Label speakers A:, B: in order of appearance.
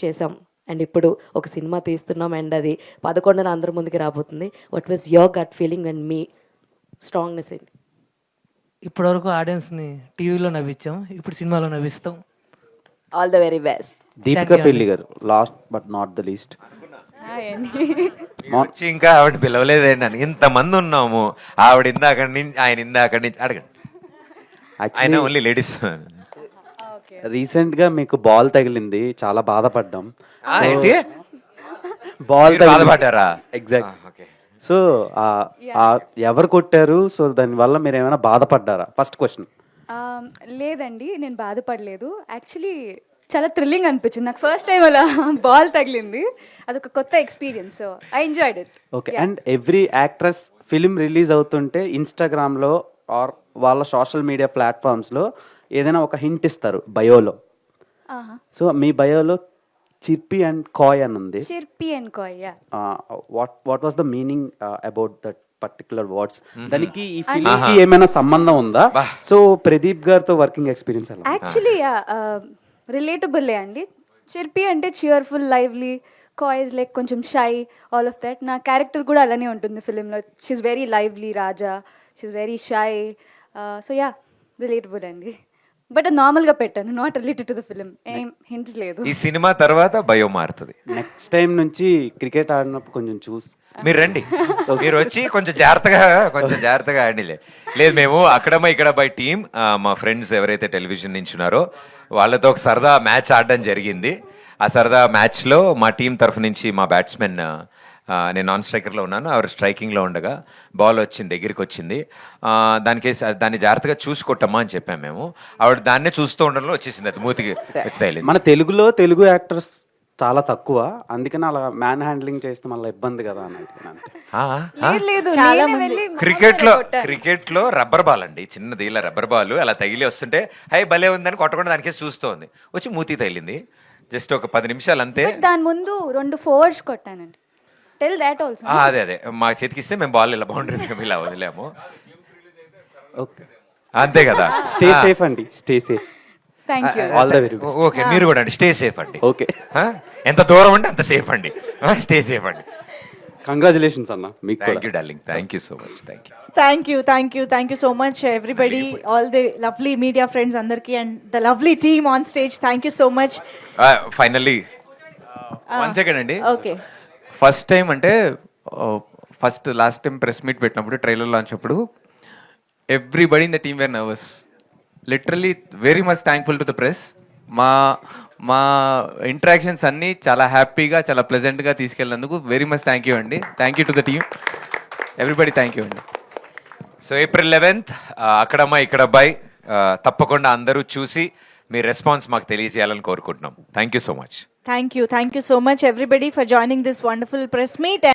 A: చేసాం అండ్ ఇప్పుడు ఒక సినిమా తీస్తున్నాం అండ్ అది 11న అందరి ముందుకి రాబోతుంది. What was your gut feeling and మీ స్ట్రాంగ్నెస్ ఏంటి?
B: ఇప్పటివరకు ఆడియన్స్ని టీవీలో నవ్వించాం, ఇప్పుడు సినిమాలో నవ్విస్తాం.
A: All the very best.
C: Deepika
B: Thank you,
C: పెళ్లి గారు, last but not the least.
D: వచ్చి ఇంకా ఆవిడ పిలవలేదండి అని ఇంతమంది ఉన్నాము. ఆవిడ ఇందాక నుంచి ఆయన ఇందాక నుంచి అడగండి. ఆయన ఓన్లీ లేడీస్.
C: రీసెంట్ గా మీకు బాల్ తగిలింది, చాలా బాధపడ్డాం.
D: ఏంటి
C: బాల్
D: మీరు బాధపడ్డారా?
C: ఎగ్జాక్ట్.
D: ఓకే.
C: సో ఎవరు కొట్టారు? సో దాని వల్ల మీరు ఏమైనా బాధపడ్డారా? First question.
E: లేదండి, నేను బాధపడలేదు. యాక్చువల్లీ చాలా థ్రిల్లింగ్ అనిపించింది నాకు. ఫస్ట్ టైం అలా బాల్ తగిలింది, అదొక కొత్త experience. So I enjoyed it.
C: Okay. And every actress film release అవుతుంటే ఇన్స్టాగ్రామ్లో ఆర్ వాళ్ళ సోషల్ మీడియా ప్లాట్ఫామ్స్లో ఏదైనా ఒక హింట్ ఇస్తారు బయోలో. సో మీ బయోలో చిర్పి అండ్ కాయ్ అని ఉంది.
E: చిర్పి and Kai.
C: What was the meaning about that particular words? దానికి ఈ ఫిలిం కి ఏమైనా సంబంధం ఉందా? సో ప్రదీప్ గారితో వర్కింగ్ ఎక్స్పీరియన్స్ ఎలా?
E: యాక్చువల్లీ రిలేటబుల్ అండి. చిర్పి అంటే చియర్ఫుల్, లైవ్లీ. కాయ్ ఇస్ లైక్ కొంచెం షై, ఆల్ ఆఫ్ దట్. నా క్యారెక్టర్ కూడా అలానే ఉంటుంది ఫిలింలో. She's very lively Raja, she's very shy. So yeah, relatable అండి. బట్ నార్మల్గా పెట్టాను, not related to the film. ఏం హింట్స్ లేదు.
D: ఈ సినిమా తర్వాత భయం మారుతుంది.
C: నెక్స్ట్ టైం నుంచి క్రికెట్ ఆడినప్పుడు కొంచెం చూసి
D: మీరు రండి, మీరు వచ్చి కొంచెం జాగ్రత్తగా ఆడిలే. లేదు, మేము అక్కడమ్మా ఇక్కడ బై టీమ్, మా ఫ్రెండ్స్ ఎవరైతే టెలివిజన్ నుంచి ఉన్నారో వాళ్ళతో ఒక సరదా మ్యాచ్ ఆడడం జరిగింది. ఆ సరదా మ్యాచ్లో మా టీం తరఫు నుంచి మా బ్యాట్స్మెన్, నేను నాన్ స్ట్రైకర్లో ఉన్నాను, ఆవిడ స్ట్రైకింగ్లో ఉండగా బాల్ వచ్చింది, దగ్గరికి వచ్చింది. దాన్ని జాగ్రత్తగా చూసుకొట్టమ్మా అని చెప్పాము మేము. ఆవిడ దాన్నే చూస్తూ ఉండడంలో వచ్చేసింది, అది మూతికి వచ్చి.
C: మన తెలుగులో తెలుగు యాక్టర్స్ చాలా తక్కువ, అందుకని అలా మ్యాన్ హ్యాండ్లింగ్ చేస్తే మళ్ళీ ఇబ్బంది కదా అని
E: లేదు,
D: క్రికెట్ లో రబ్బర్ బాల్ అండి, చిన్నది ఇలా రబ్బర్ బాల్ అలా తగిలి వస్తుంటే హై భలే ఉందని కొట్టకుండా దానికే చూస్తోంది, వచ్చి మూతి తగిలింది. జస్ట్ ఒక 10 నిమిషాలు అంతే.
E: దాని ముందు 2 ఫోర్స్ కొట్టానండి. Tell that also.
D: అదే మా చేతికిస్తే మేము బాల్ ఇలా బౌండరీ ఇలా వదిలేము.
C: ఓకే,
D: అంతే కదా.
C: స్టే సేఫ్ అండి, stay safe.
E: Thank you.
C: All the very best.
D: Okay, మీరు కూడా అండి, స్టే సేఫ్ అండి.
C: ఓకే,
D: ఎంత దూరం అంటే అంత సేఫ్ అండి, స్టే సేఫ్ అండి.
C: కంగ్రాచులేషన్స్ అన్న మీకు.
D: Thank you darling, thank you so much. Thank you.
F: Thank you so much, everybody, all the lovely media friends andarki and the lovely team on stage. Thank you so much.
D: Finally
G: 1 second అండి.
F: Okay.
G: First time అంటే last time press meet పెట్టినప్పుడు, trailer launch అప్పుడు everybody in the team were nervous. Literally very much thankful to the press. మా interactions అన్నీ చాలా హ్యాపీగా, చాలా ప్లెజెంట్గా తీసుకెళ్ళినందుకు వెరీ మచ్ థ్యాంక్ యూ అండి. Thank you to the team, everybody. Thank you అండి.
D: సో April 11th అక్కడమ్మా ఇక్కడ అబ్బాయి, తప్పకుండా అందరూ చూసి మీ రెస్పాన్స్ మాకు తెలియజేయాలని కోరుకుంటున్నాం. Thank you so much.
F: Thank you so much, everybody, for joining this wonderful press meet.